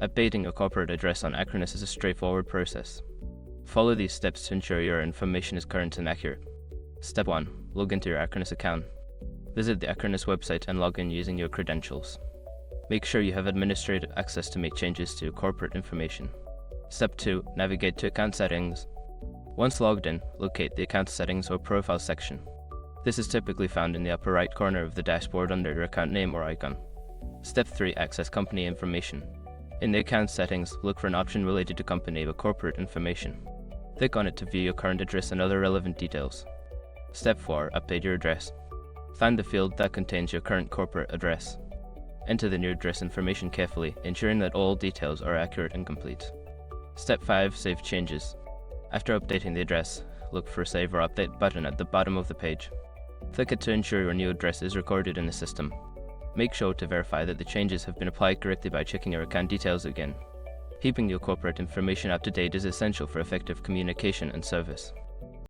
Updating your corporate address on Acronis is a straightforward process. Follow these steps to ensure your information is current and accurate. Step 1. Log into your Acronis account. Visit the Acronis website and log in using your credentials. Make sure you have administrative access to make changes to your corporate information. Step 2. Navigate to Account Settings. Once logged in, locate the Account Settings or Profile section. This is typically found in the upper right corner of the dashboard under your account name or icon. Step 3. Access company information. In the account settings, look for an option related to company or corporate information. Click on it to view your current address and other relevant details. Step 4. Update your address. Find the field that contains your current corporate address. Enter the new address information carefully, ensuring that all details are accurate and complete. Step 5. Save changes. After updating the address, look for a Save or Update button at the bottom of the page. Click it to ensure your new address is recorded in the system. Make sure to verify that the changes have been applied correctly by checking your account details again. Keeping your corporate information up to date is essential for effective communication and service.